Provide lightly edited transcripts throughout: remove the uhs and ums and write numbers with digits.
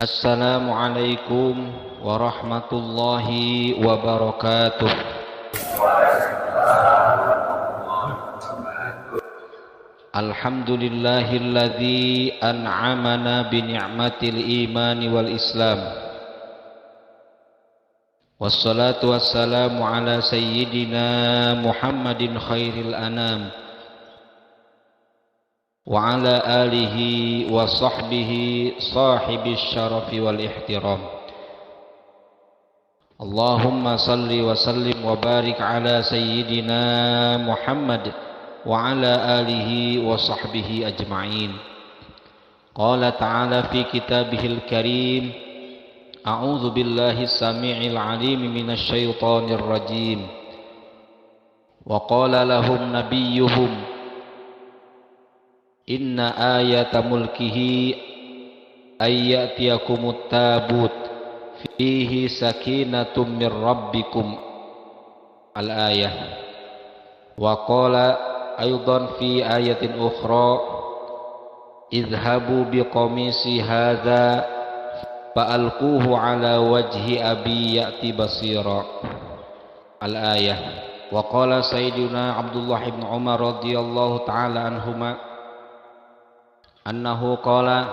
Assalamualaikum warahmatullahi wabarakatuh. Alhamdulillahilladzi an'amana bi ni'matil imani wal islam. Wassalatu wassalamu ala sayyidina Muhammadin khairil anam wa ala alihi wa sahbihi sahibis syarafi wal ihtiram. Allahumma salli wa sallim wa barik ala sayyidina Muhammad wa ala alihi wa sahbihi ajma'in. Qala ta'ala fi kitabihil karim, a'udzu billahi samii'il 'alim minasy syaithanir rajim. Wa qala lahum nabiyyuhum inna ayata mulkihi ayyatiyakumut tabut fihi sakinatum mir rabbikum al-ayah. Wa qala aydan fi ayatin ukhra idhabu biqamisi hadha fa'alquhu ala wajhi abi ya'ti basira al-ayah. Wa qala sayyiduna Abdullah ibn Umar radhiyallahu ta'ala anhuma annahu qala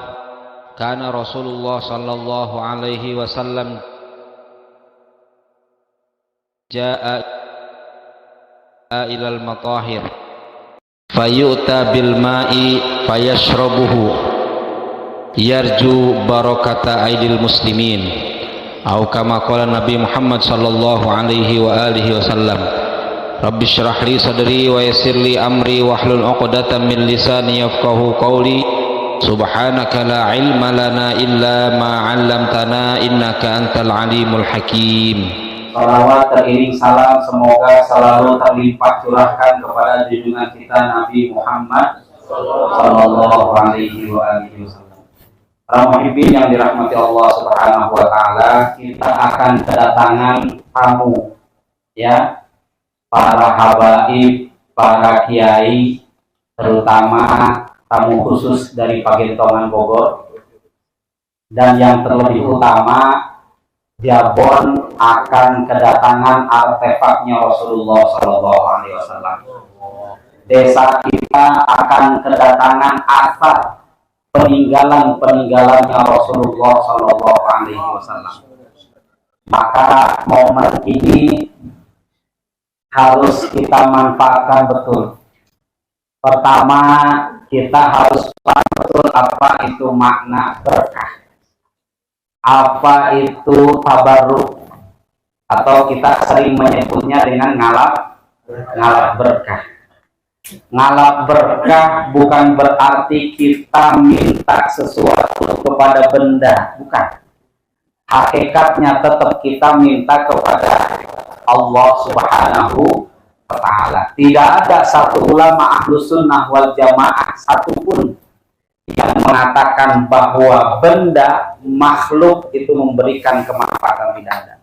kana Rasulullah sallallahu alaihi wasallam jaa ilal matahir fayu'ta bil ma'i fayashrabuhu yarju barakata aidil muslimin au kama qala Nabi Muhammad sallallahu alaihi wa alihi wasallam. Rabbi shrah li sadri wa yassir li amri wahlul 'uqdatam min lisani yafqahu qawli. Subhanaka la ilma lana illa ma 'allamtana innaka antal alimul hakim. Salawat teriring salam semoga selalu terlimpah curahkan kepada junjungan kita Nabi Muhammad sallallahu alaihi wasallam. Para muhibbin yang dirahmati Allah Subhanahu wa taala, kita akan kedatangan tamu, ya, para habaib, para kiai, terutama tamu khusus dari Pagentongan Bogor, dan yang terlebih utama Jabon akan kedatangan artefaknya Rasulullah Sallallahu Alaihi Wasallam. Desa kita akan kedatangan asar peninggalannya Rasulullah Sallallahu Alaihi Wasallam. Maka momen ini harus kita manfaatkan betul. Pertama, kita harus paham betul apa itu makna berkah, apa itu tabarruk, atau kita sering menyebutnya dengan ngalap berkah. Ngalap berkah bukan berarti kita minta sesuatu kepada benda, bukan. Hakikatnya tetap kita minta kepada Allah Subhanahu wa ta'ala. Tidak ada satu ulama Ahlus Sunnah wal Jamaah satupun yang mengatakan bahwa benda makhluk itu memberikan kemanfaatan. Tidak ada.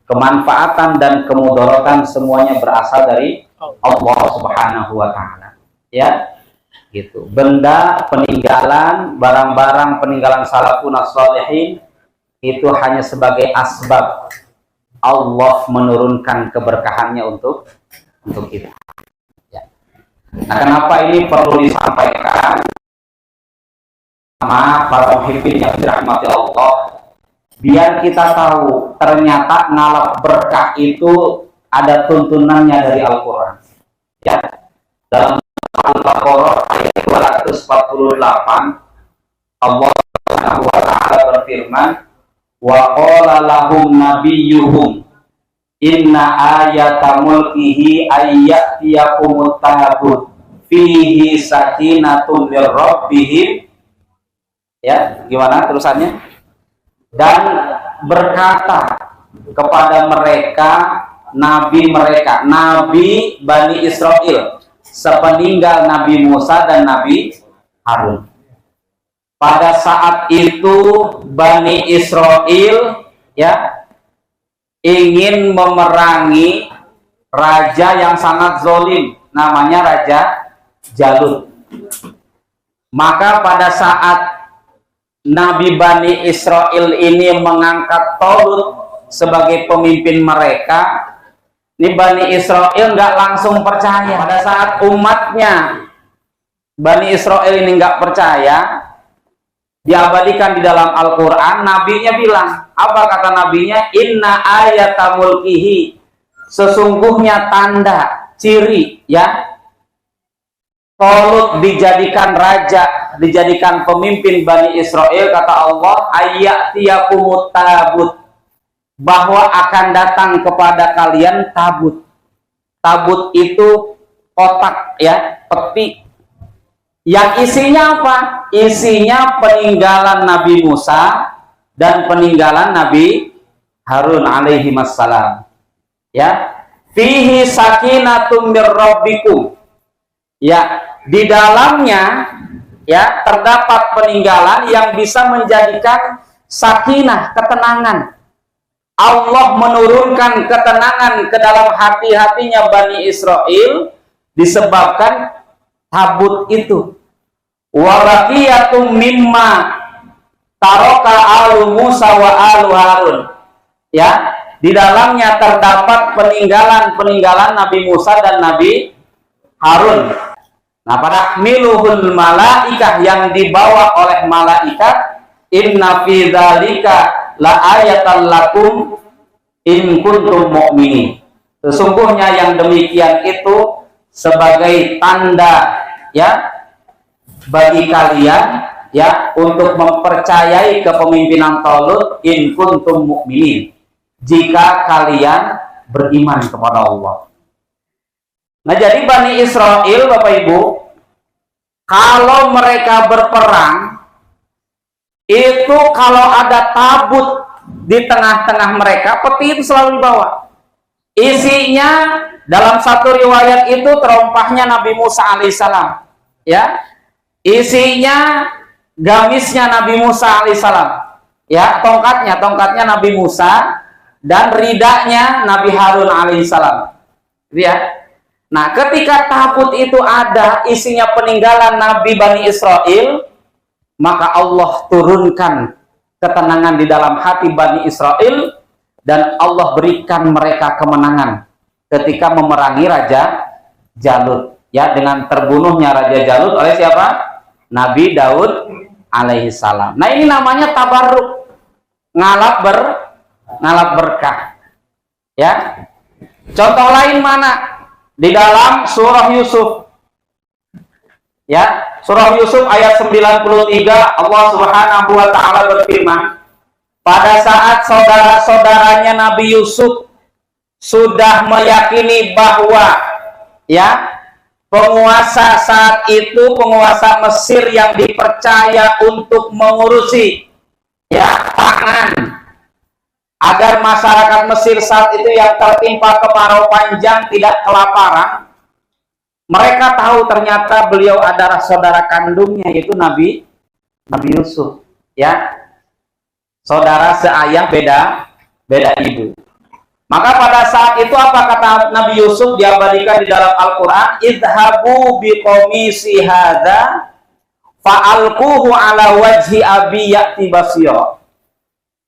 Kemanfaatan dan kemudaratan semuanya berasal dari Allah Subhanahu wa ta'ala. Ya, gitu. Benda peninggalan, barang-barang peninggalan salafun as-salihin itu hanya sebagai asbab Allah menurunkan keberkahannya untuk kita. Ya. Nah, kenapa ini perlu disampaikan sama para muhibbin yang dirahmati Allah? Biar kita tahu ternyata ngalap berkah itu ada tuntunannya dari Al-Quran. Ya. Dalam Al-Baqarah ayat 248 Allah Subhanahu wa ta'ala berfirman, wa qala lahum nabiyyuhum inna ayata mulkihi ayyatiyakumut tabut fihi sakinatun mir rabbihim. Ya, gimana terusannya? Dan berkata kepada mereka, Nabi Bani Israel, sepeninggal Nabi Musa dan Nabi Harun. Pada saat itu Bani Israel, ya, ingin memerangi raja yang sangat zalim, namanya Raja Jalut. Maka pada saat Nabi Bani Israel ini mengangkat Talut sebagai pemimpin mereka, ini Bani Israel nggak langsung percaya. Pada saat umatnya Bani Israel ini nggak percaya, diabadikan di dalam Al-Quran, nabinya bilang, apa kata nabinya? Inna ayata mulkihi, sesungguhnya tanda, ciri, ya, Talut dijadikan raja, dijadikan pemimpin Bani Israel, kata Allah, ayyatiyakumut tabut, bahwa akan datang kepada kalian tabut. Tabut itu kotak, ya, peti. Yang isinya apa? Isinya peninggalan Nabi Musa dan peninggalan Nabi Harun alaihi wassalam. Ya, fihi sakinatum mir rabbikum. Ya, di dalamnya ya terdapat peninggalan yang bisa menjadikan sakinah, ketenangan. Allah menurunkan ketenangan ke dalam hati-hatinya Bani Israel disebabkan tabut itu. Warakiyatum mimma taroka alu Musa wa alu Harun. Ya, di dalamnya terdapat peninggalan Nabi Musa dan Nabi Harun. Nah, pada miluhul malaikah yang dibawa oleh malaikat, inna fi dzalika la ayatan lakum in kuntum mu'minin. Sesungguhnya yang demikian itu sebagai tanda, ya, bagi kalian, ya, untuk mempercayai kepemimpinan Talut, in kuntum mu'minin, jika kalian beriman kepada Allah. Nah, jadi Bani Israel, Bapak Ibu, kalau mereka berperang, itu kalau ada tabut di tengah-tengah mereka, peti itu selalu dibawa. Isinya dalam satu riwayat itu terompahnya Nabi Musa alaihissalam, ya. Isinya gamisnya Nabi Musa alaihissalam, ya, tongkatnya Nabi Musa, dan ridanya Nabi Harun alaihissalam, ya. Nah, ketika tabut itu ada isinya peninggalan Nabi Bani Israel, maka Allah turunkan ketenangan di dalam hati Bani Israel, dan Allah berikan mereka kemenangan ketika memerangi Raja Jalut, ya, dengan terbunuhnya Raja Jalut oleh siapa? Nabi Daud alaihissalam. Nah, ini namanya tabarruk, ngalap berkah, ya. Contoh lain mana? Di dalam surah Yusuf, ya, surah Yusuf ayat 93, Allah Subhanahu wa taala berfirman, pada saat saudara-saudaranya Nabi Yusuf sudah meyakini bahwa, ya, penguasa saat itu, penguasa Mesir yang dipercaya untuk mengurusi, ya, pangan, agar masyarakat Mesir saat itu yang tertimpa kemarau panjang tidak kelaparan. Mereka tahu ternyata beliau adalah saudara kandungnya, yaitu Nabi Yusuf, ya, saudara seayah beda ibu. Maka pada saat itu apa kata Nabi Yusuf, diabadikan di dalam Al-Quran, idhabu biqomisi hadza fa'alquhu ala wajhi abi ya'ti basira.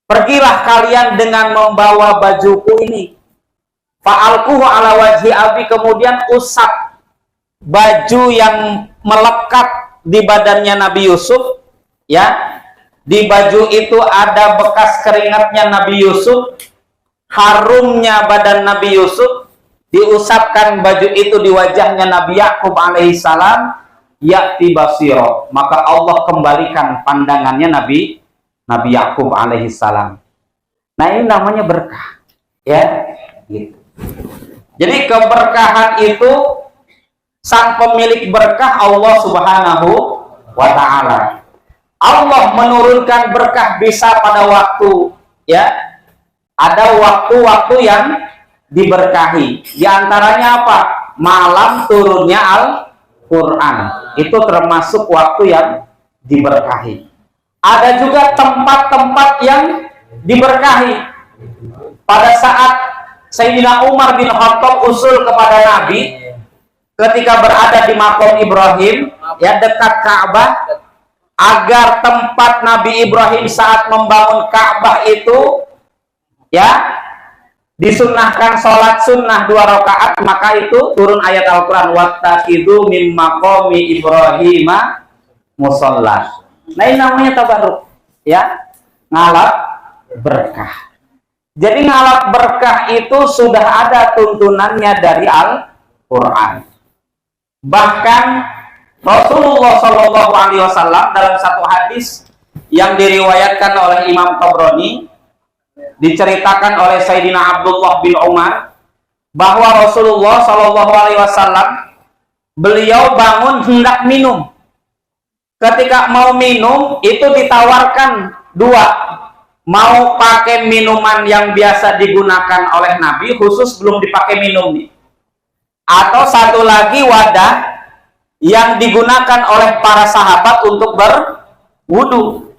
Pergilah kalian dengan membawa bajuku ini, fa'alquhu ala wajhi abi, kemudian usap baju yang melekat di badannya Nabi Yusuf, ya. Di baju itu ada bekas keringatnya Nabi Yusuf, harumnya badan Nabi Yusuf, diusapkan baju itu di wajahnya Nabi Yakub alaihissalam, ya'ti basiro, maka Allah kembalikan pandangannya Nabi Yakub alaihissalam. Nah, ini namanya berkah, ya, gitu. Jadi keberkahan itu sang pemilik berkah Allah Subhanahu wa ta'ala. Allah menurunkan berkah bisa pada waktu, ya, ada waktu-waktu yang diberkahi. Di antaranya apa? Malam turunnya Al-Quran, itu termasuk waktu yang diberkahi. Ada juga tempat-tempat yang diberkahi. Pada saat Sayyidina Umar bin Khattab usul kepada Nabi ketika berada di Maqam Ibrahim, ya, dekat Ka'bah, agar tempat Nabi Ibrahim saat membangun Ka'bah itu ya disunnahkan sholat sunnah 2 rakaat, maka itu turun ayat Al-Quran wattakhidhu min maqami Ibrahim musalla. Nah ini namanya tabarruk ya, ngalap berkah. Jadi ngalap berkah itu sudah ada tuntunannya dari Al-Quran. Bahkan Rasulullah Shallallahu Alaihi Wasallam dalam satu hadis yang diriwayatkan oleh Imam Tabrani, diceritakan oleh Sayyidina Abdullah bin Umar bahwa Rasulullah Shallallahu Alaihi Wasallam beliau bangun hendak minum. Ketika mau minum itu ditawarkan 2, mau pakai minuman yang biasa digunakan oleh Nabi khusus belum dipakai minum nih, atau satu lagi wadah yang digunakan oleh para sahabat untuk berwudu.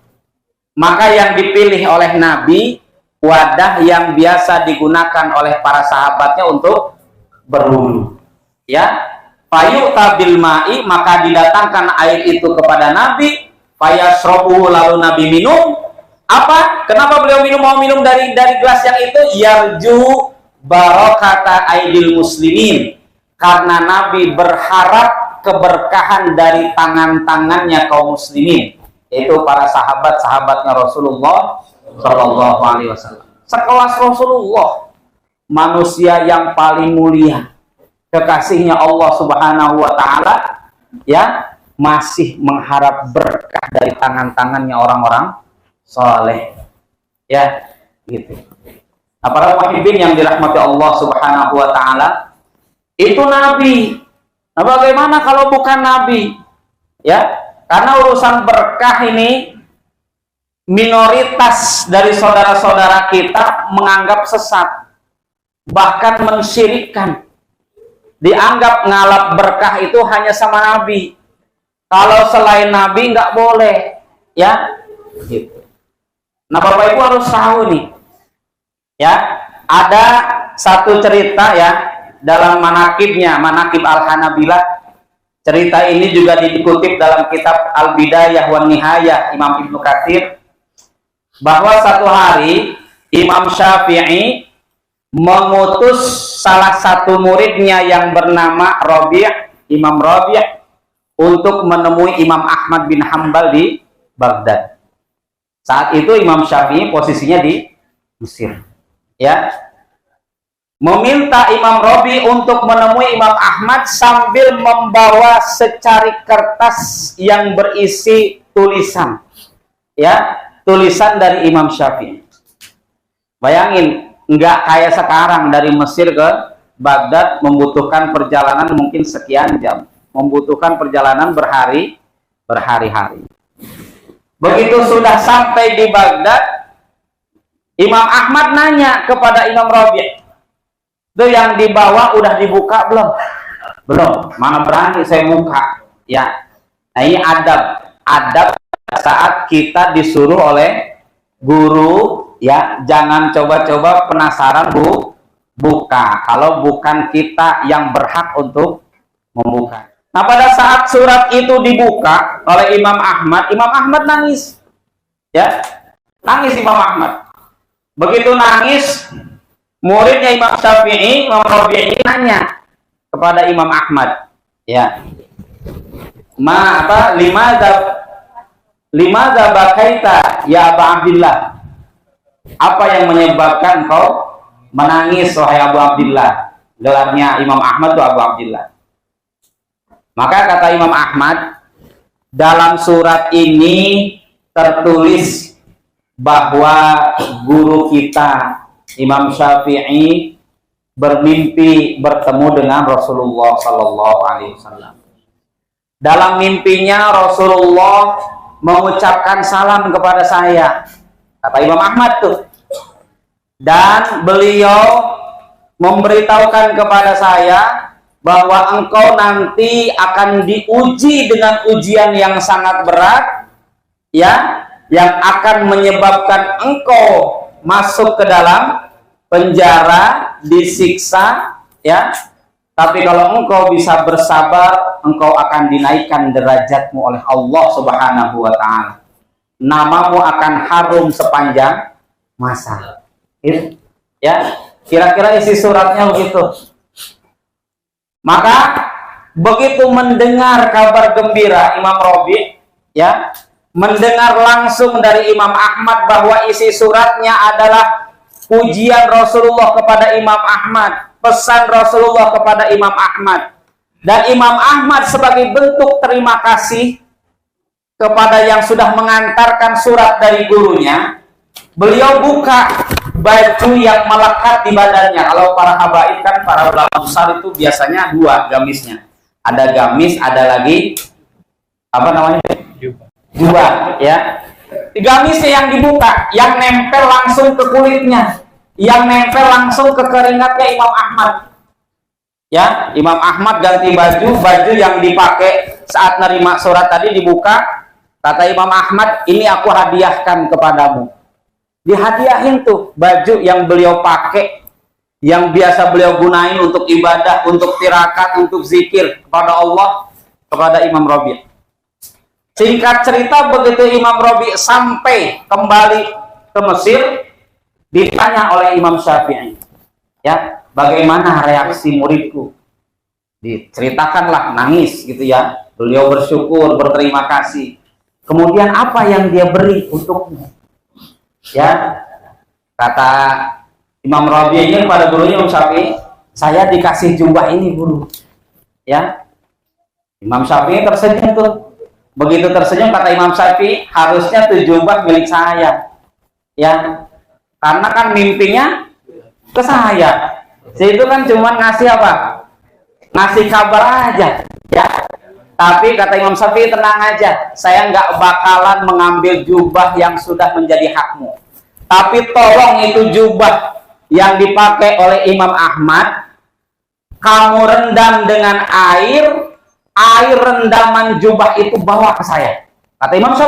Maka yang dipilih oleh Nabi wadah yang biasa digunakan oleh para sahabatnya untuk berwudu. Ya, fayu'ta bil ma'i, maka didatangkan air itu kepada Nabi, fayashrabuhu, lalu Nabi minum. Apa? Kenapa beliau mau minum dari gelas yang itu? Yarju barakata aidil muslimin. Karena Nabi berharap keberkahan dari tangan-tangannya kaum muslimin, yaitu para sahabat-sahabatnya Rasulullah Shallallahu Alaihi Wasallam. Sekelas Rasulullah, manusia yang paling mulia, kekasihnya Allah Subhanahu Wa Taala, ya masih mengharap berkah dari tangan-tangannya orang-orang soleh, ya gitu. Nah, para muhibbin yang dirahmati Allah Subhanahu Wa Taala, itu Nabi. Nah, bagaimana kalau bukan Nabi? Ya, karena urusan berkah ini minoritas dari saudara-saudara kita menganggap sesat, bahkan mensyirikkan. Dianggap ngalap berkah itu hanya sama Nabi. Kalau selain Nabi nggak boleh, ya. Gitu. Nah, Bapak Ibu harus tahu nih, ya, ada satu cerita ya dalam manakibnya, manakib Al-Hanabilah. Cerita ini juga dikutip dalam kitab Al-Bidayah wan Nihayah Imam Ibnu Katsir, bahwa satu hari Imam Syafi'i mengutus salah satu muridnya yang bernama Rabi', Imam Rabi', untuk menemui Imam Ahmad bin Hambal di Baghdad. Saat itu Imam Syafi'i posisinya di Mesir, ya. Meminta Imam Rabi' untuk menemui Imam Ahmad sambil membawa secari kertas yang berisi tulisan, ya, tulisan dari Imam Syafi'i. Bayangin, nggak kayak sekarang dari Mesir ke Baghdad membutuhkan perjalanan mungkin sekian jam, membutuhkan perjalanan berhari-hari. Begitu sudah sampai di Baghdad, Imam Ahmad nanya kepada Imam Rabi', itu yang dibawa udah dibuka belum? Belum. Mana berani saya buka, ya. Nah, ini adab saat kita disuruh oleh guru, ya, jangan coba-coba penasaran buka kalau bukan kita yang berhak untuk membuka. Nah, pada saat surat itu dibuka oleh Imam Ahmad nangis, ya, nangis Imam Ahmad. Begitu nangis, muridnya Imam Syafi'i, Imam Rabi'i, nanya kepada Imam Ahmad, ya, limadza bakaita ya Abu Abdillah? Apa yang menyebabkan kau menangis wahai Abu Abdillah? Gelarnya Imam Ahmad itu Abu Abdillah. Maka kata Imam Ahmad, dalam surat ini tertulis bahwa guru kita Imam Syafi'i bermimpi bertemu dengan Rasulullah Sallallahu Alaihi Wasallam. Dalam mimpinya Rasulullah mengucapkan salam kepada saya, kata Imam Ahmad tuh, dan beliau memberitahukan kepada saya bahwa engkau nanti akan diuji dengan ujian yang sangat berat, ya, yang akan menyebabkan engkau masuk ke dalam penjara, disiksa, ya, Tapi kalau engkau bisa bersabar, engkau akan dinaikkan derajatmu oleh Allah Subhanahu wa taala. Namamu akan harum sepanjang masa. Ya, kira-kira isi suratnya begitu. Maka begitu mendengar kabar gembira Imam Rabi, ya, mendengar langsung dari Imam Ahmad bahwa isi suratnya adalah pujian Rasulullah kepada Imam Ahmad, pesan Rasulullah kepada Imam Ahmad, dan Imam Ahmad sebagai bentuk terima kasih kepada yang sudah mengantarkan surat dari gurunya, beliau buka baju yang melekat di badannya. Kalau para habaib kan, para ulama besar itu biasanya dua gamisnya. Ada gamis, ada lagi apa namanya? Jubah, ya. Gamisnya yang dibuka, yang nempel langsung ke kulitnya, yang nempel langsung ke keringatnya Imam Ahmad. Ya, Imam Ahmad ganti baju yang dipakai saat nerima surat tadi dibuka. Kata Imam Ahmad, ini aku hadiahkan kepadamu. Dihadiahin tuh baju yang beliau pakai, yang biasa beliau gunain untuk ibadah, untuk tirakat, untuk zikir kepada Allah, kepada Imam Rabi'. Singkat cerita, begitu Imam Rabi' sampai kembali ke Mesir, ditanya oleh Imam Syafi'i, ya, bagaimana reaksi muridku? Diceritakanlah, nangis gitu ya. Beliau bersyukur, berterima kasih. Kemudian apa yang dia beri untukmu? Ya, kata Imam Rabi' ini pada gurunya Imam Syafi'i, saya dikasih jubah ini guru. Ya, Imam Syafi'i tersenyum tuh. Begitu tersenyum, kata Imam Syafi'i, harusnya tuh jubah milik saya. Ya, karena kan mimpinya ke saya. Saya itu kan cuma ngasih apa? Ngasih kabar aja. Ya. Tapi kata Imam Syafi'i, tenang aja, saya nggak bakalan mengambil jubah yang sudah menjadi hakmu. Tapi tolong itu jubah yang dipakai oleh Imam Ahmad, kamu rendam dengan air rendaman jubah itu bawa ke saya. Kata Imam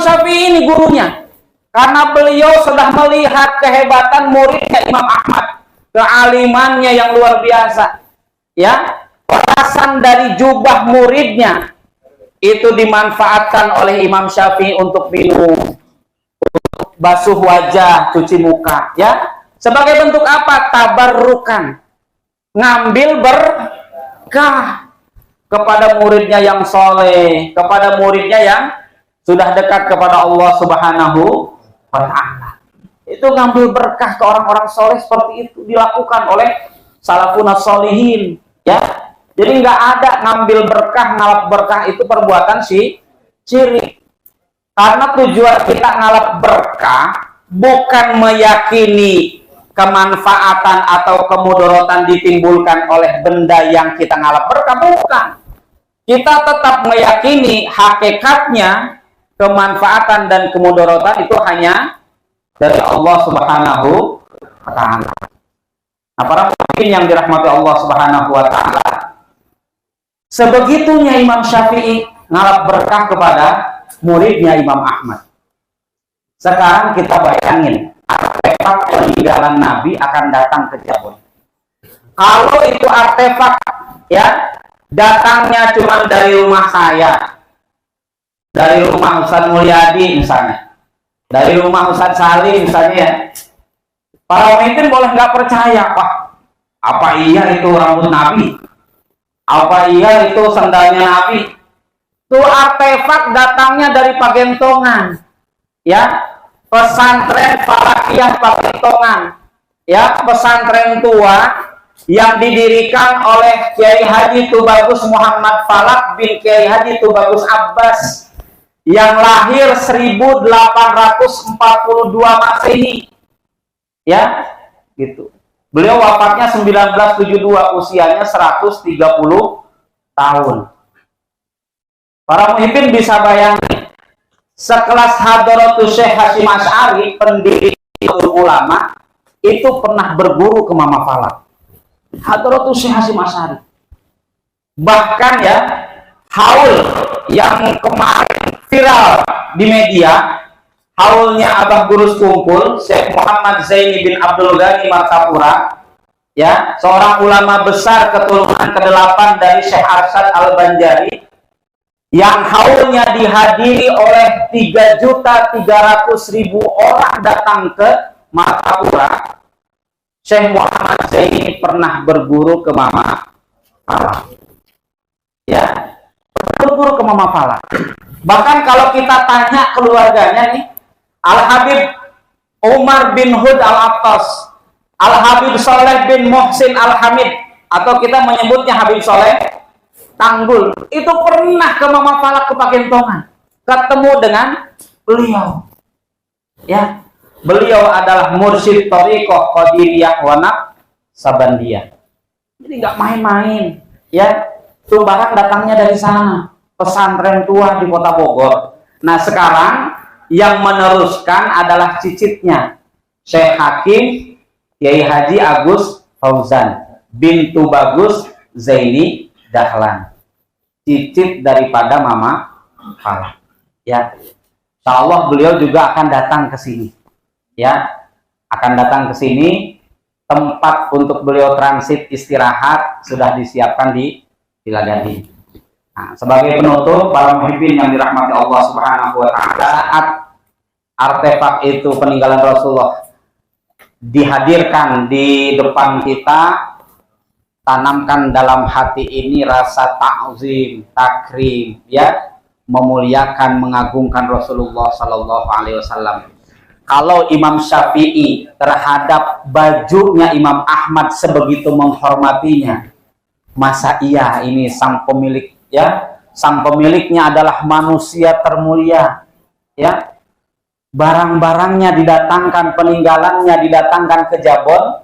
Syafi'i ini gurunya. Karena beliau sudah melihat kehebatan muridnya Imam Ahmad, kealimannya yang luar biasa. Ya. Perasan dari jubah muridnya itu dimanfaatkan oleh Imam Syafi'i untuk minum, untuk basuh wajah, cuci muka, ya. Sebagai bentuk apa? Tabarrukan, ngambil berkah kepada muridnya yang soleh, kepada muridnya yang sudah dekat kepada Allah Subhanahu wa ta'ala. Itu ngambil berkah ke orang-orang soleh, seperti itu dilakukan oleh salafun sholihin, ya. Jadi nggak ada ngambil berkah, ngalap berkah itu perbuatan syirik. Karena tujuan kita ngalap berkah bukan meyakini kemanfaatan atau kemudorotan ditimbulkan oleh benda yang kita ngalap berkah, bukan. Kita tetap meyakini hakikatnya kemanfaatan dan kemudorotan itu hanya dari Allah Subhanahu wa ta'ala. Nah, para pemimpin yang dirahmati Allah Subhanahu wa ta'ala, sebegitunya Imam Syafi'i ngalap berkah kepada muridnya Imam Ahmad. Sekarang kita bayangin, artefak peninggalan Nabi akan datang ke Jabon. Kalau itu artefak, ya, datangnya cuma dari rumah saya, dari rumah Ustaz Mulyadi misalnya, dari rumah Ustaz Salim misalnya, ya, para pemimpin boleh nggak percaya, Pak, apa iya itu rambut Nabi? Apa iya itu sandalnya Nabi? Itu artefak datangnya dari Pagentongan, ya, pesantren Falakiyah Pagentongan, ya, pesantren tua yang didirikan oleh Kiai Haji Tubagus Muhammad Falak bin Kiai Haji Tubagus Abbas yang lahir 1842 Masehi, ya, gitu. Beliau wafatnya 1972, usianya 130 tahun. Para pemimpin bisa bayangin, sekelas Hadratus Syekh Hasyim Asy'ari, pendiri ulama, itu pernah berguru ke Mama Falak. Hadratus Syekh Hasyim Asy'ari. Bahkan ya, haul yang kemarin viral di media, haulnya Abah Gurus Kumpul, Syekh Muhammad Zaini bin Abdul Ghani Martapura, ya, seorang ulama besar keturunan ke-8 dari Syekh Arsyad Al-Banjari, yang haulnya dihadiri oleh 3.300.000 orang datang ke Martapura. Syekh Muhammad Zaini pernah berguru ke Mama Fala. Ya, berguru ke Mama Fala. Bahkan kalau kita tanya keluarganya nih, Al-Habib Umar bin Hud Al-Attas, Al-Habib Soleh bin Muhsin Al-Hamid, atau kita menyebutnya Habib Soleh Tanggul, itu pernah ke Mama Fala ke Pagentongan, ketemu dengan beliau. Ya, beliau adalah mursyid thariqah Qadiriyah wa Naqsabandiyah. Jadi nggak main-main, ya. Tuh barang datangnya dari sana, pesantren tua di Kota Bogor. Nah, sekarang yang meneruskan adalah cicitnya, Syekh Hakim Kiai Haji Agus Fauzan bintu Bagus Zaini Dahlan, cicit daripada Mama Fala. Ya, insyaallah beliau juga akan datang ke sini. Ya, akan datang ke sini. Tempat untuk beliau transit istirahat sudah disiapkan di Gading. Nah, sebagai penutup, para muhibbin yang dirahmati Allah Subhanahu wa taala, saat artefak itu peninggalan Rasulullah dihadirkan di depan kita, tanamkan dalam hati ini rasa ta'zim, takrim, ya, memuliakan, mengagungkan Rasulullah sallallahu alaihi wasallam. Kalau Imam Syafi'i terhadap bajunya Imam Ahmad sebegitu menghormatinya, masa iya ini sang pemilik, ya, sang pemiliknya adalah manusia termulia, ya, barang-barangnya didatangkan, peninggalannya didatangkan ke Jabon,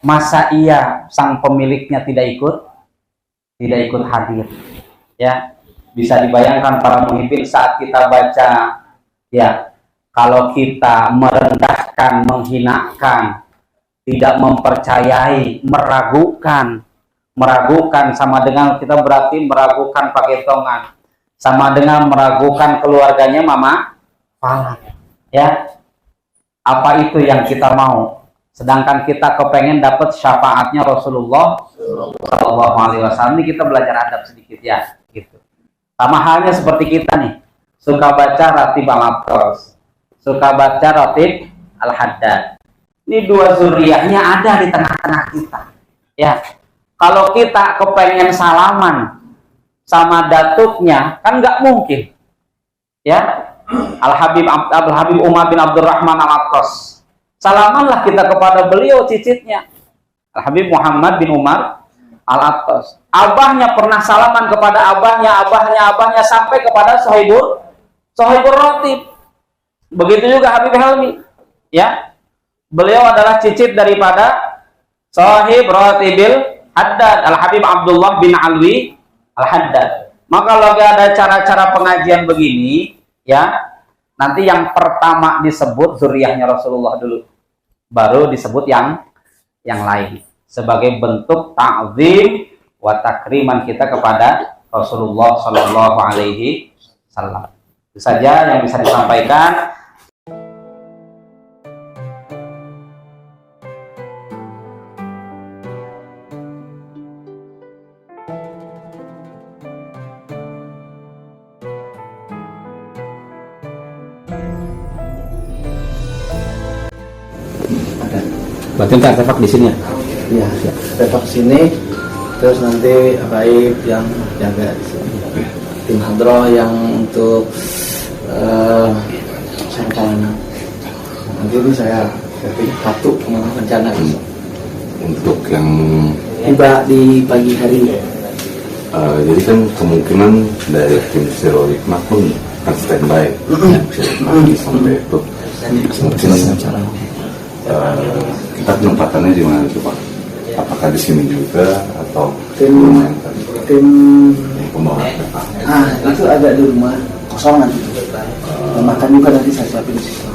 masa iya sang pemiliknya tidak ikut hadir? Ya, bisa dibayangkan para muhibbin saat kita baca, ya, kalau kita merendahkan, menghinakan, tidak mempercayai, meragukan sama dengan kita berarti meragukan Pagentongan, sama dengan meragukan keluarganya Mama Fala. Ya, apa itu yang kita mau? Sedangkan kita kepengen dapat syafaatnya Rasulullah Shallallahu Alaihi Wasallam. Ini kita belajar adab sedikit, ya, gitu. Sama halnya seperti kita nih, suka baca Ratib Al-Abros, suka baca Ratib Al-Haddad. Ini dua zuriyahnya ada di tengah-tengah kita. Ya, kalau kita kepengen salaman sama datuknya, kan nggak mungkin. Ya, Al-Habib Umar bin Abdurrahman Al-Attas. Salamanlah kita kepada beliau, cicitnya Al-Habib Muhammad bin Umar Al-Attas. Abahnya pernah salaman kepada abahnya sampai kepada Sohibur Ratib. Begitu juga Habib Helmi. Ya, beliau adalah cicit daripada Sohib Ratibil Haddad, Al-Habib Abdullah bin Alwi Al-Haddad. Maka kalau ada cara-cara pengajian begini, ya, nanti yang pertama disebut zuriyahnya Rasulullah dulu, baru disebut yang lain, sebagai bentuk ta'zim wa takriman kita kepada Rasulullah Shallallahu Alaihi Wasallam. Itu saja yang bisa disampaikan. Berarti ntar artefak di sini ya? Iya, artefak sini, terus nanti Baib yang jaga di sini. Tim hadroh yang untuk rencana. Nanti ini saya pilih satu rencana itu. Untuk yang tiba di pagi hari. jadi kan kemungkinan dari tim Sirul Hikmah pun akan standby bisa pagi sampai itu. Mungkin kita penempatannya di mana itu Pak? Apakah di sini juga atau tim pembawa? Itu ada di rumah kosong nanti. Makan juga nanti saya siapin di sini.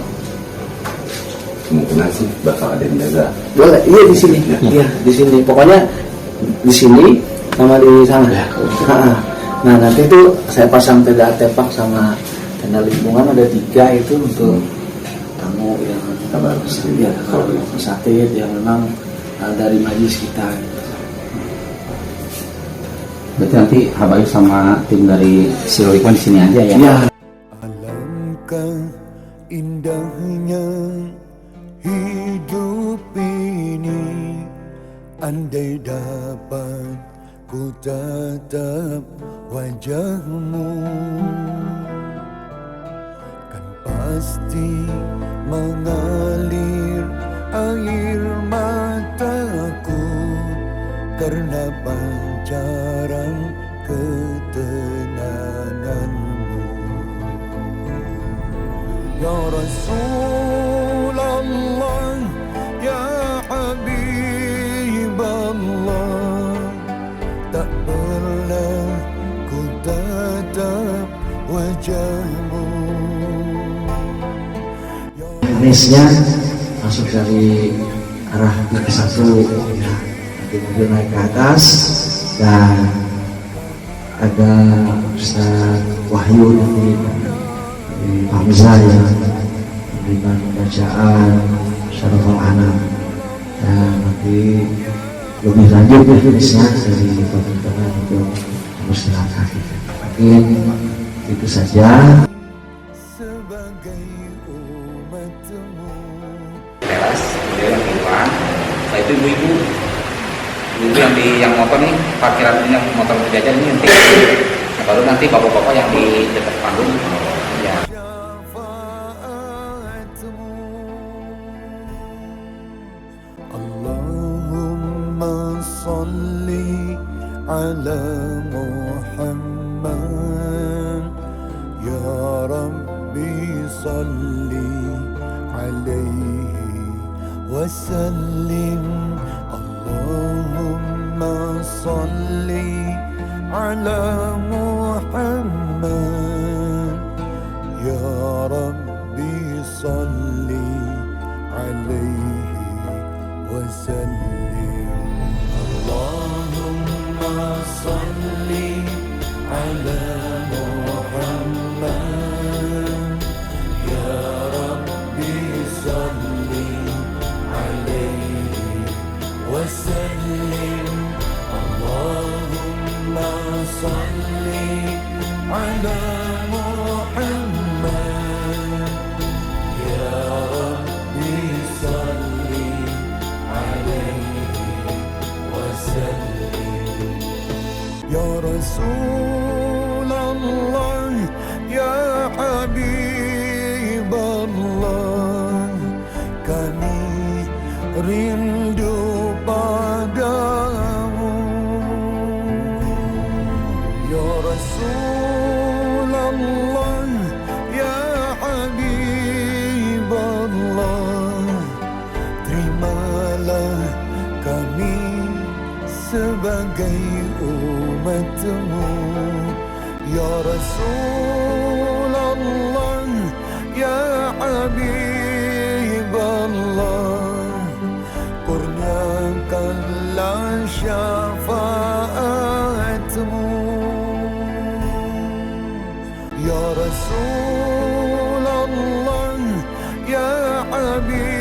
Kemungkinan sih bakal ada yang jaga. Boleh, iya di sini. Iya di sini. Pokoknya di sini sama di sana. Nah nanti itu saya pasang tenda artefak sama tenda lingkungan, ada 3 itu untuk tamu yang bagus ya, kalau sakit yang memang dari majelis kita. Berarti nanti Habaib sama tim dari Sirul Hikmah di sini aja ya? Ya. Alangkah indahnya hidup ini, andai dapat ku tatap wajahmu, kan pasti mengalir air mataku karena pancaran ketenanganmu. Ya Rasulullah, ya Habiballah, tak pernah ku tatap wajahmu. Nesnya masuk dari arah Bukit Satu, ya, nanti mobil naik ke atas dan ada Ustaz Wahyu nanti dari Hamzah yang memberikan bacaan Syaraful Anam, dan nanti lebih lanjut ya nesnya dari teman-teman untuk mempersilahkan. Mungkin itu saja. Teras, beliau yang di depan, setelah itu ibu-ibu yang motor nih, parkiran ini yang motor berjajar ini nanti, nah, baru nanti bapak-bapak yang di dekat panggung ya. Allahumma salli ala Muhammad, ya Rabbi salli alaihi wasallim. Allahumma salli ala Muhammad, ya Rabbi salli alaihi wasallim. Allahumma salli ala Muhammad, ya Rabbi salli alaihi wasallim. Allahumma salli ala Muhammad, ya Rabbi salli alaihi wasallim. Ya Rasulullah, ya Habiballah, kami rindu padamu. Ya Rasulullah, ya Habiballah, terimalah kami sebagai umatmu. Ya Rasulullah, ya Habiballah, kurniakanlah syafaatmu. Ya Rasulullah, ya Habiballah.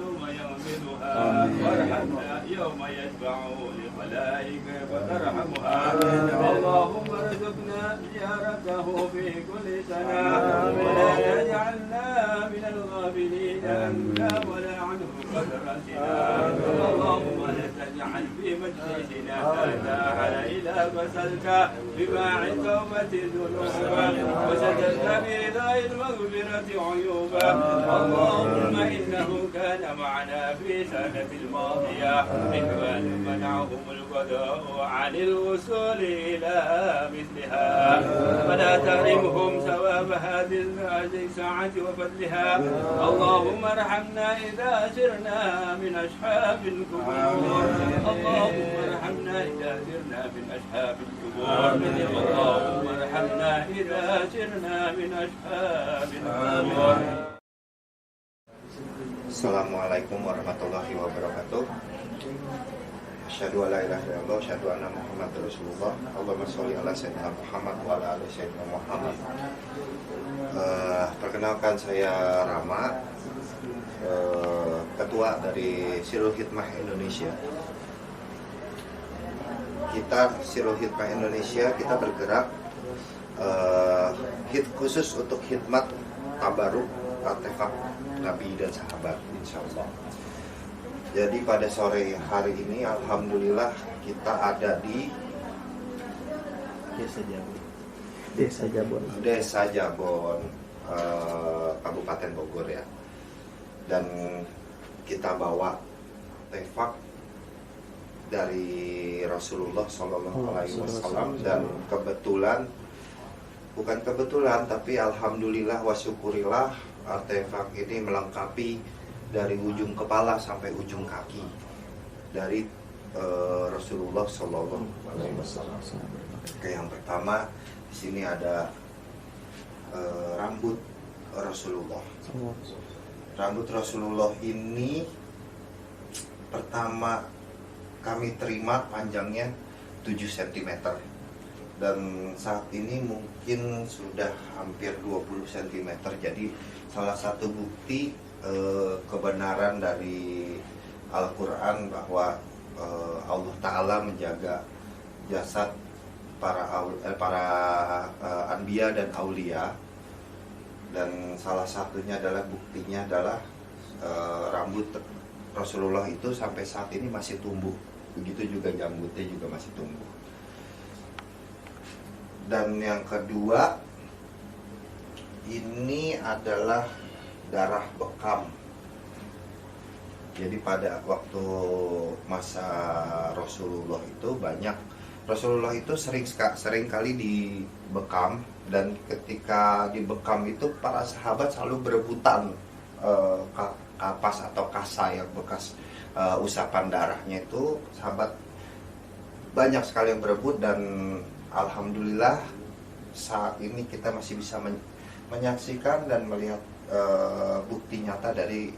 يوم يغمدها وارحمنا يوم يشفعون الخلائق فترحمها اللهم ارزقنا زيارته في كل سنة ولا يجعلنا من الغافلين عنك ولا عنه قد رأسنا اللهم لا تجعل في مجلسنا هذا إلى مسلك بماع توبة ذنوبا وسددت بإذاء المغفرة عيوبا اللهم إنه كان معنا في سنة الماضية إخوان منعهم القضاء عن الوصول إلى مثلها فلا تحرمهم ثواب هذه الساعة وفضلها اللهم ارحمنا إذا سرنا من أصحاب القبور اللهم ارحمنا إذا سرنا من أصحاب القبور اللهم ارحمنا إذا سرنا من أصحاب القبور. Assalamualaikum warahmatullahi wabarakatuh. Asyhadu an la ilaha illallah, asyhadu anna Muhammadar Rasulullah. Allahumma sholli ala sayyidina Muhammad wa ala ali sayyidina Muhammad. Perkenalkan saya Rama, ketua dari Sirul Hidmah Indonesia. Kita Sirul Hidmah Indonesia kita bergerak khusus untuk khidmat tabaruk artefak Nabi dan sahabat, insya Allah. Jadi pada sore hari ini alhamdulillah kita ada di Desa Jabon, Kabupaten Bogor ya. Dan kita bawa artefak dari Rasulullah SAW dan bukan kebetulan tapi alhamdulillah wa syukurillah artefak ini melengkapi dari ujung kepala sampai ujung kaki dari Rasulullah SAW. Yang pertama di sini ada rambut Rasulullah. Rambut Rasulullah ini pertama kami terima panjangnya 7 cm dan saat ini mungkin sudah hampir 20 cm. Jadi salah satu bukti kebenaran dari Al-Quran bahwa Allah Ta'ala menjaga jasad para anbiya dan aulia, dan salah satunya adalah buktinya adalah rambut Rasulullah itu sampai saat ini masih tumbuh, begitu juga janggutnya juga masih tumbuh. Dan yang kedua, ini adalah darah bekam. Jadi pada waktu masa Rasulullah itu sering kali dibekam, dan ketika dibekam itu para sahabat selalu berebutan kapas atau kasa yang bekas usapan darahnya itu. Sahabat banyak sekali yang berebut, dan alhamdulillah saat ini kita masih bisa menyaksikan dan melihat bukti nyata dari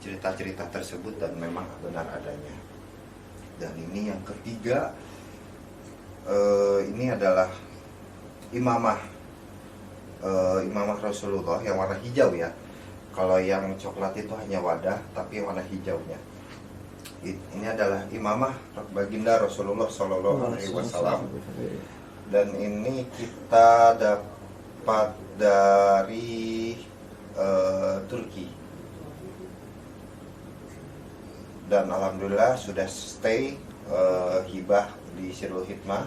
cerita-cerita tersebut, dan memang benar adanya. Dan ini yang ketiga, ini adalah imamah Rasulullah yang warna hijau ya. Kalau yang coklat itu hanya wadah, tapi yang warna hijaunya. Ini adalah imamah baginda Rasulullah SAW. Dan ini kita dapat dari Turki. Dan alhamdulillah sudah stay hibah di Sirul Hidmah.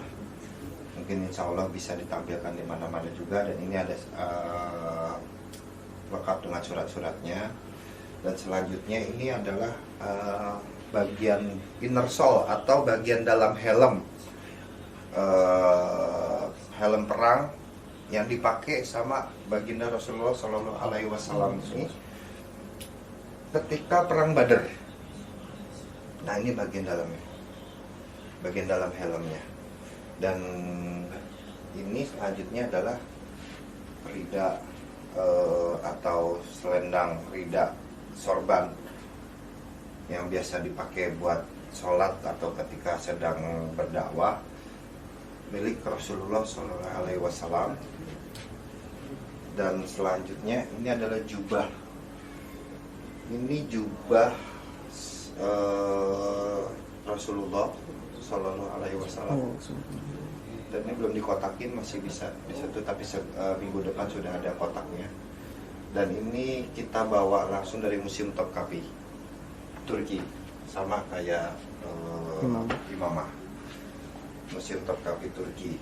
Mungkin insya Allah bisa ditampilkan di mana-mana juga. Dan ini ada lengkap dengan surat-suratnya. Dan selanjutnya ini adalah bagian inner sole atau bagian dalam helm perang yang dipakai sama baginda Rasulullah SAW ini ketika perang Badar. Nah, ini bagian dalamnya, bagian dalam helmnya. Dan ini selanjutnya adalah rida atau selendang rida sorban yang biasa dipakai buat sholat atau ketika sedang berdakwah, milik Rasulullah SAW. Dan selanjutnya ini adalah jubah. Ini jubah Rasulullah Shallallahu Alaihi Wasallam. Dan ini belum dikotakin, masih bisa di situ, tapi minggu depan sudah ada kotaknya. Dan ini kita bawa langsung dari Museum Topkapi Turki, sama kayak Imamah, Museum Topkapi Turki.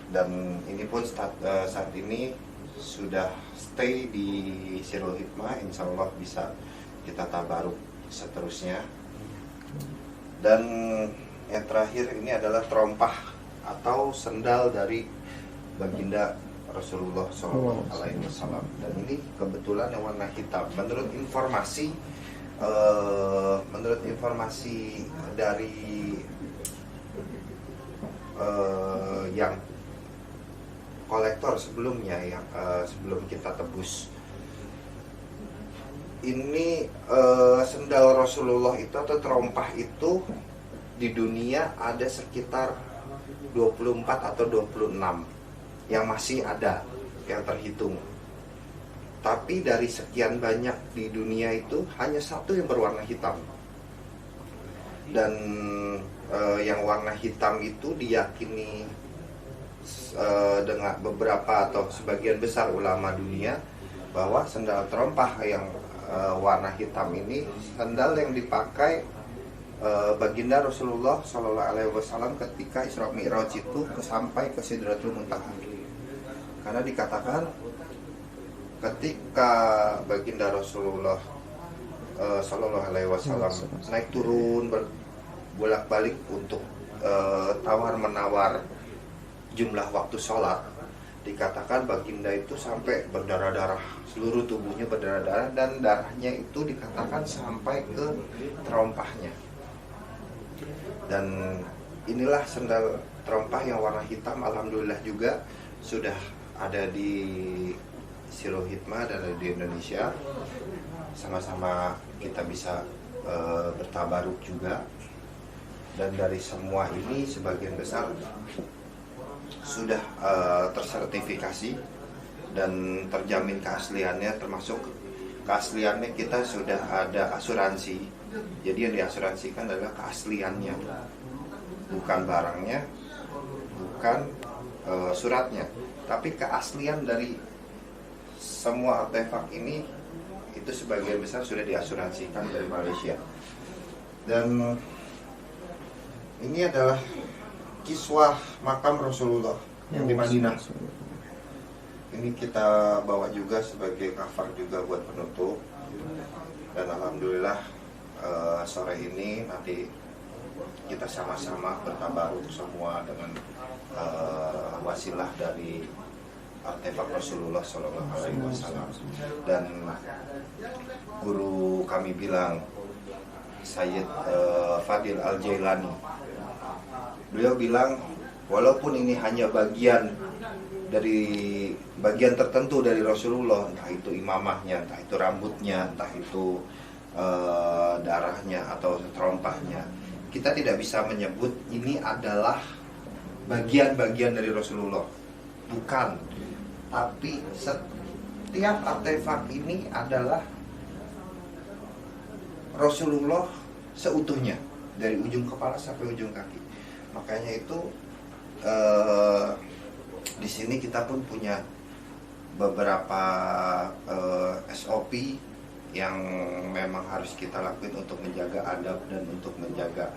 Dan ini pun saat ini sudah stay di Sirul Hikmah, insya Allah bisa kita tabaruk seterusnya. Dan yang terakhir ini adalah terompah atau sendal dari baginda Rasulullah SAW. Dan ini kebetulan yang warna hitam. Menurut informasi dari yang kolektor sebelumnya, yang sebelum kita tebus, ini sendal Rasulullah itu atau terompah itu di dunia ada sekitar 24 atau 26 yang masih ada, yang terhitung. Tapi dari sekian banyak di dunia itu hanya satu yang berwarna hitam. Dan yang warna hitam itu diyakini dengan beberapa atau sebagian besar ulama dunia bahwa sendal terompah yang warna hitam ini sandal yang dipakai baginda Rasulullah Shallallahu Alaihi Wasallam ketika Isra Mi'raj itu sampai ke Sidratul Muntaha. Karena dikatakan ketika baginda Rasulullah Shallallahu Alaihi Wasallam naik turun bolak-balik untuk tawar menawar jumlah waktu sholat, dikatakan baginda itu sampai berdarah-darah, seluruh tubuhnya berdarah-darah, dan darahnya itu dikatakan sampai ke terompahnya. Dan inilah sendal terompah yang warna hitam, alhamdulillah juga sudah ada di Sirul Hikmah dan ada di Indonesia. Sama-sama kita bisa bertabaruk juga. Dan dari semua ini sebagian besar sudah tersertifikasi dan terjamin keasliannya, termasuk keasliannya kita sudah ada asuransi. Jadi yang diasuransikan adalah keasliannya, bukan barangnya, bukan suratnya, tapi keaslian dari semua artefak ini itu sebagian besar sudah diasuransikan dari Malaysia. Dan ini adalah kiswah makam Rasulullah yang di Madinah. Ini kita bawa juga sebagai cover juga buat penutup. Dan alhamdulillah sore ini nanti kita sama-sama bertabaruk semua dengan wasilah dari artefak Rasulullah Shallallahu Alaihi Wasallam. Dan guru kami bilang, Sayyid Fadil Al-Jailani, beliau bilang walaupun ini hanya bagian tertentu dari Rasulullah, entah itu imamahnya, entah itu rambutnya, entah itu darahnya atau terompahnya, kita tidak bisa menyebut ini adalah bagian-bagian dari Rasulullah, bukan. Tapi setiap artefak ini adalah Rasulullah seutuhnya, dari ujung kepala sampai ujung kaki. Makanya itu di sini kita pun punya beberapa SOP yang memang harus kita lakuin untuk menjaga adab dan untuk menjaga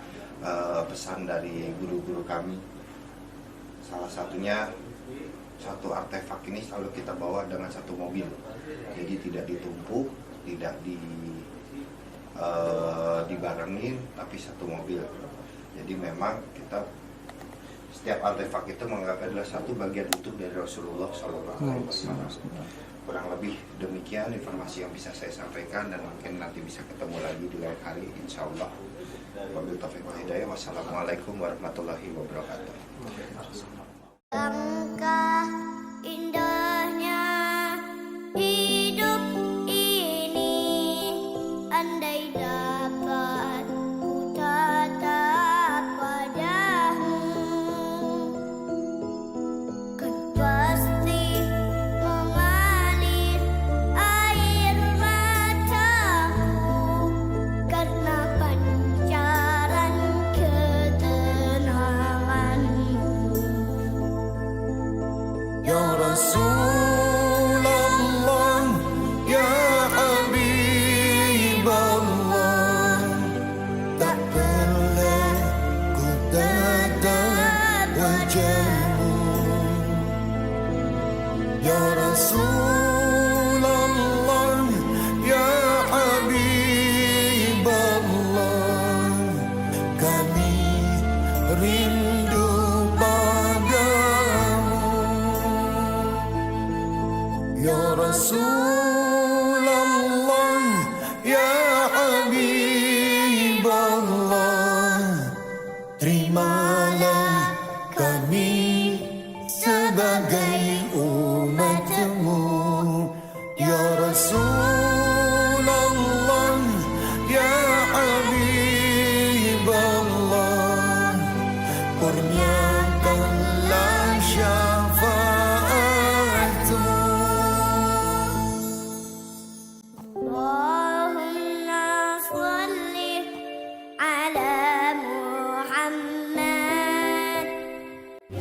pesan dari guru-guru kami. Salah satunya, satu artefak ini selalu kita bawa dengan satu mobil, jadi tidak ditumpuk, tidak dibarengin, tapi satu mobil. Jadi memang kita setiap artefak itu menganggap adalah satu bagian utuh dari Rasulullah SAW. Kurang lebih demikian informasi yang bisa saya sampaikan, dan mungkin nanti bisa ketemu lagi di lain hari, insya Allah. Wabillahi taufiq wal hidayah. Wassalamualaikum warahmatullahi wabarakatuh. Langkah indahnya hidup ini, andai dapat ku tatap wajahmu, kan pasti mengalir air mataku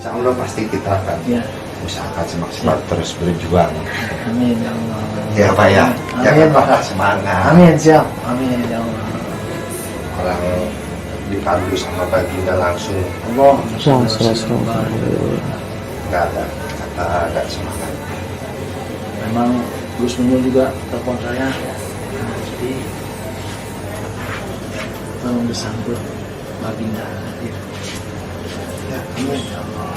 Insya Allah pasti kita akan Ya. usahakan semaksimal terus berjuang. Amin ya Allah. Ya Pak ya, Amin, jangan Pak. patah semangat. Amin, siap. Amin ya Allah. Orang dipandu sama baginda langsung Allah. nggak ada kata agak semangat. Memang Gus Munul juga telepon saya. Nah, jadi tolong disambut baginda hadir. Ya, amin ya Allah.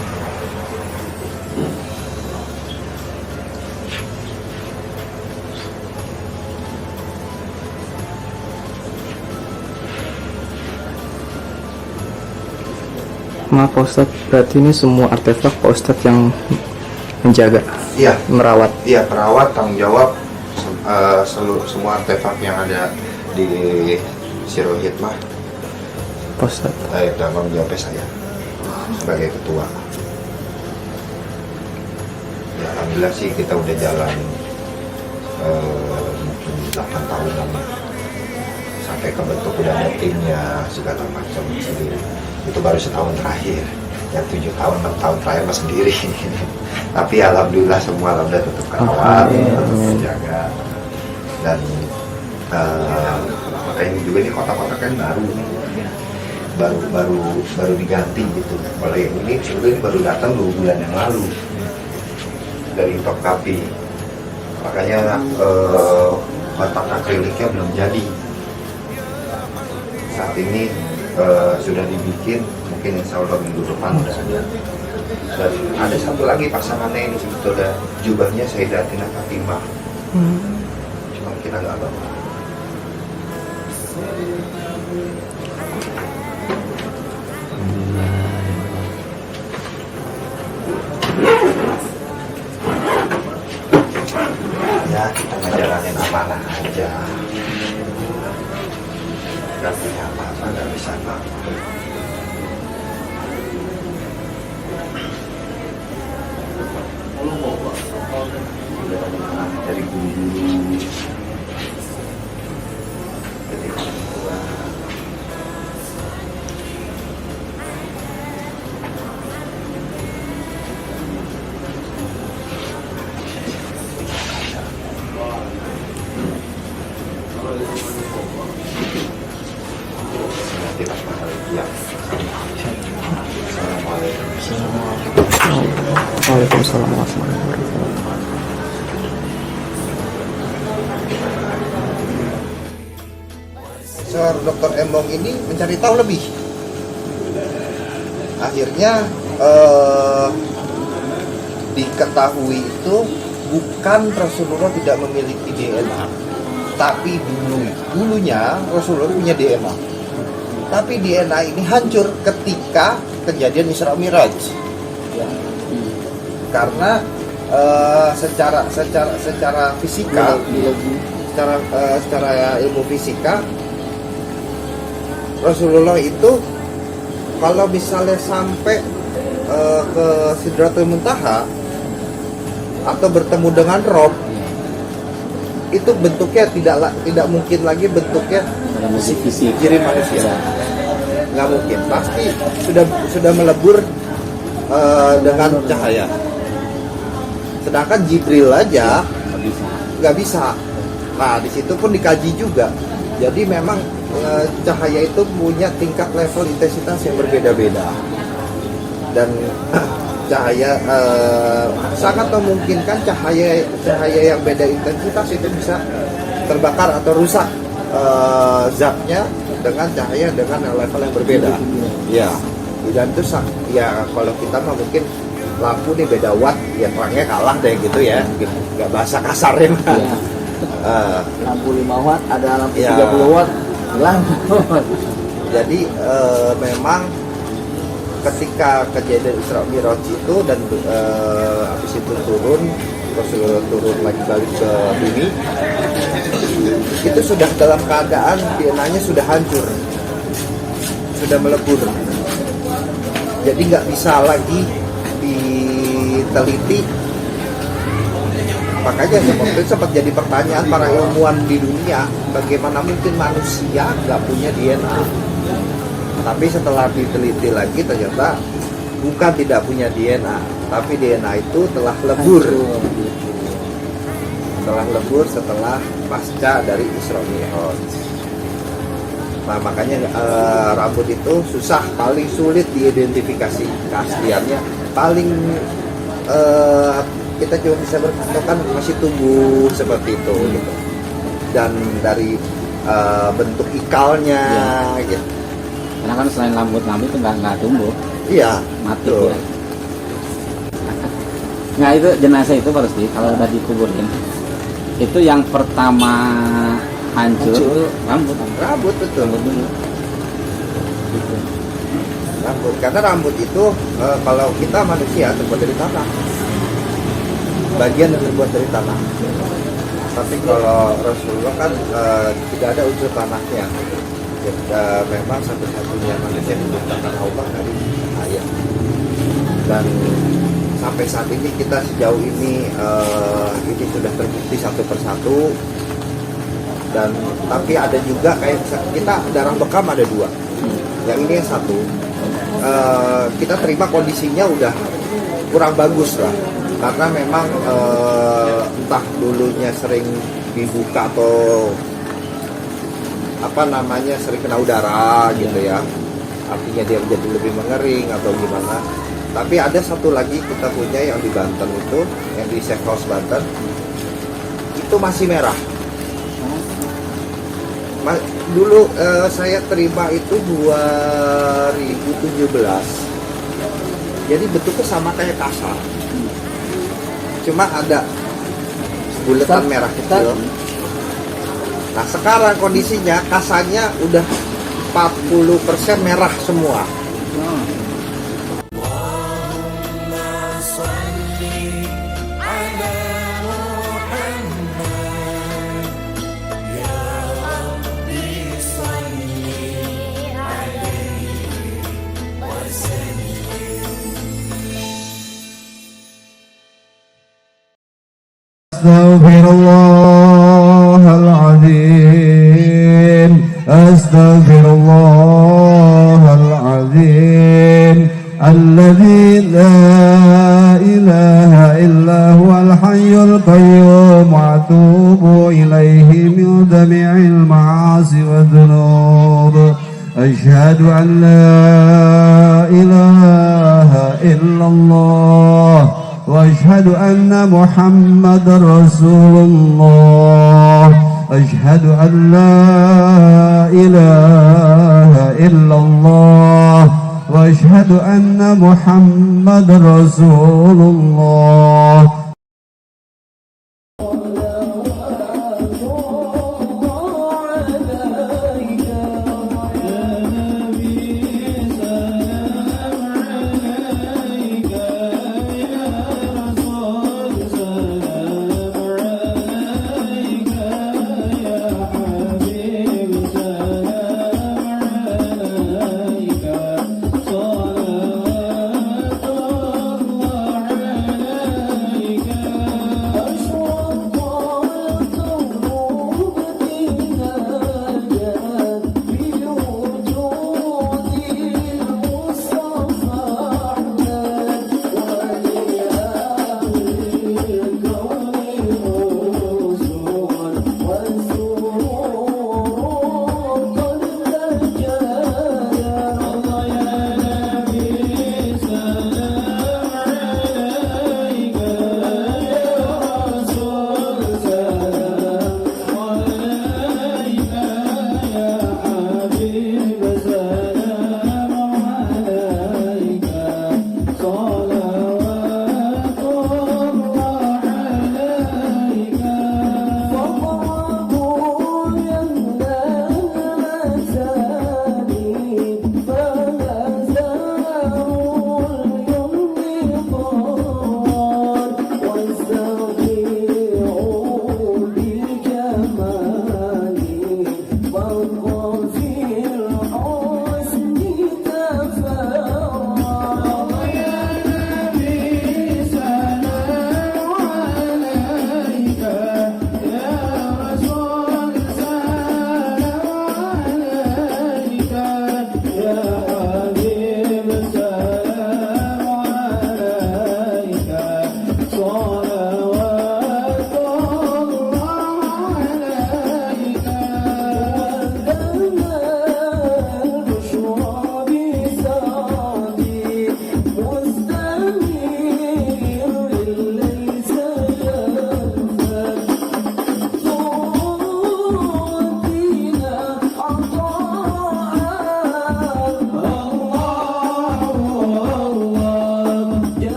Maaf Pak Ustadz, berarti ini semua artefak Pak Ustadz yang menjaga, Iya, merawat. iya perawat tanggung jawab seluruh semua artefak yang ada di Sirul Hikmah. Pak Ustadz. Tanggung jawabnya saya sebagai ketua. Ya, alhamdulillah sih kita udah jalan mungkin 8 tahunan sampai kebentuk udah ada timnya segala macam sendiri. Itu baru setahun terakhir, yang 7 tahun 6 tahun terakhir mah sendiri. Tapi alhamdulillah semua alhamdulillah tetap kawal, tetap menjaga. Dan makanya ini juga nih kotak-kotak kan baru diganti gitu. Kalau yang ini sebetulnya baru datang 2 bulan yang lalu dari Topkapi. Makanya kotak akriliknya belum jadi. Saat ini sudah dibikin, mungkin insya Allah minggu depan udah ada. Dan ada satu lagi pasangannya ini sebetulnya jubahnya Sayyidatina Fatimah. Cuma kita nggak bawa. Ya kita ngejalanin amanah aja. Gak punya apa-apa, gak bisa apa-apa. Dari guru-guru, dari orang tua. Waalaikumsalam warahmatullahi wabarakatuh. Seorang Dr. Embong ini mencari tahu lebih. Akhirnya diketahui itu bukan Rasulullah tidak memiliki DNA, tapi dulunya Rasulullah punya DNA. Tapi DNA ini hancur ketika kejadian Isra Miraj. Ya. Karena secara fisika, secara ilmu fisika, Rasulullah itu kalau misalnya sampai ke Sidratul Muntaha atau bertemu dengan Rob, itu bentuknya tidak mungkin lagi bentuknya kiri manusia, nggak mungkin, pasti sudah melebur dengan cahaya. Sedangkan Jibril aja nggak bisa. Nah di situ pun dikaji juga. Jadi memang cahaya itu punya tingkat level intensitas yang berbeda-beda, dan cahaya sangat memungkinkan cahaya yang beda intensitas itu bisa terbakar atau rusak zatnya dengan cahaya dengan level yang berbeda. Ya, dan itu ya kalau kita mah mungkin lampu nih beda watt, ya terangnya kalah deh gitu ya, nggak bahasa kasarnya. Lampu 5 watt, ada lampu ya. 30 watt, lampu. Jadi memang ketika kejadian Isra Miraj itu dan habis itu Rasulullah turun lagi balik ke bumi, itu sudah dalam keadaan DNA-nya sudah hancur, sudah melebur. Jadi nggak bisa lagi diteliti. Makanya seperti sempat jadi pertanyaan para ilmuwan di dunia, bagaimana mungkin manusia nggak punya DNA? Tapi setelah diteliti lagi ternyata bukan tidak punya DNA, tapi DNA itu telah lebur. Telah lebur setelah pasca dari Isra Mi'raj. Nah makanya rambut itu susah, paling sulit diidentifikasi keasliannya. Paling kita cuma bisa berpatokan masih tumbuh seperti itu gitu. Dan dari bentuk ikalnya gitu. Karena kan selain rambut itu nggak tumbuh. Iya, mati ya. Nah itu jenazah itu Pak Rusdi, kalau udah dikuburin itu yang pertama hancur rambut betul. Rambut, karena rambut itu kalau kita manusia terbuat dari tanah, bagian yang terbuat dari tanah. Tapi kalau Rasulullah kan tidak ada unsur tanahnya. Memang satu-satunya manusia yang diciptakan Allah dari cahaya. Dan sampai saat ini kita sejauh ini sudah terbukti satu persatu. Dan tapi ada juga kayak kita darah bekam ada 2. Yang ini yang 1. Kita terima kondisinya udah kurang bagus lah. Karena memang entah dulunya sering dibuka atau sering kena udara gitu ya, artinya dia menjadi lebih mengering atau gimana. Tapi ada satu lagi kita punya yang di Banten itu, yang di Safe House Banten itu masih merah. Dulu saya terima itu 2017, jadi bentuknya sama kayak kasar, cuma ada bulatan merah kecil. Nah sekarang kondisinya kasarnya udah 40% merah semua. Astaghfirullahaladzim, astaghfirullahaladzim, alladzi la ilaha illa huwal hayyul qayyum wa atubu ilaihi min jami'il ma'asi wa dhunub. Asyhadu an la ilaha illallah وأشهد أن محمد رسول الله أشهد أن لا إله إلا الله وأشهد أن محمد رسول الله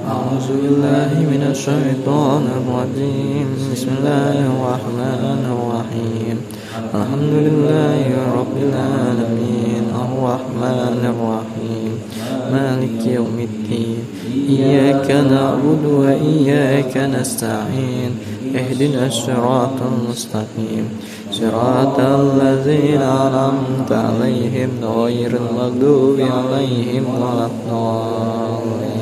أعوذ بالله من الشيطان الرجيم بسم الله الرحمن الرحيم الحمد لله رب العالمين الرحمن الرحيم مالك يوم الدين إياك نعبد وإياك نستعين اهدنا الصراط المستقيم صراط الذين أنعمت عليهم غير المغضوب عليهم ولا الضالين.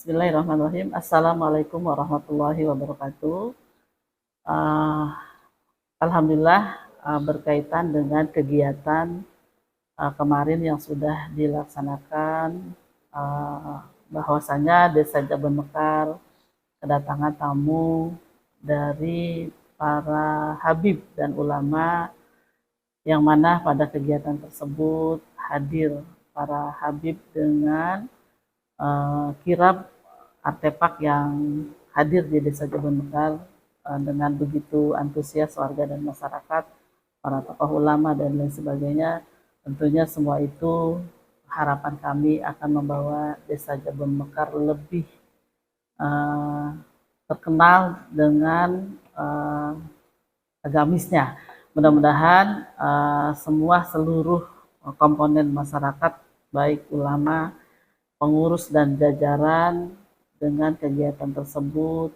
Bismillahirrahmanirrahim. Assalamualaikum warahmatullahi wabarakatuh. Alhamdulillah, berkaitan dengan kegiatan kemarin yang sudah dilaksanakan, bahwasanya Desa Jabon Mekar kedatangan tamu dari para habib dan ulama, yang mana pada kegiatan tersebut hadir para habib dengan kirab artefak yang hadir di Desa Jabon Mekar dengan begitu antusias warga dan masyarakat, para tokoh ulama dan lain sebagainya. Tentunya semua itu harapan kami akan membawa Desa Jabon Mekar lebih terkenal dengan agamisnya. Mudah-mudahan seluruh komponen masyarakat, baik ulama, pengurus dan jajaran, dengan kegiatan tersebut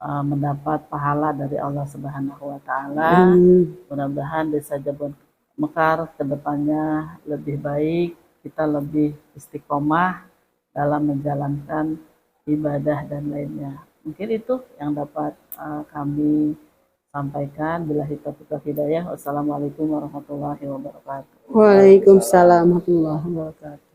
mendapat pahala dari Allah Subhanahu wa Ta'ala. Mudah-mudahan Desa Jabon Mekar kedepannya lebih baik, kita lebih istiqomah dalam menjalankan ibadah dan lainnya. Mungkin itu yang dapat kami sampaikan. Billahi taufiq wal hidayah. Wassalamualaikum warahmatullahi wabarakatuh. Waalaikumsalam warahmatullahi wabarakatuh.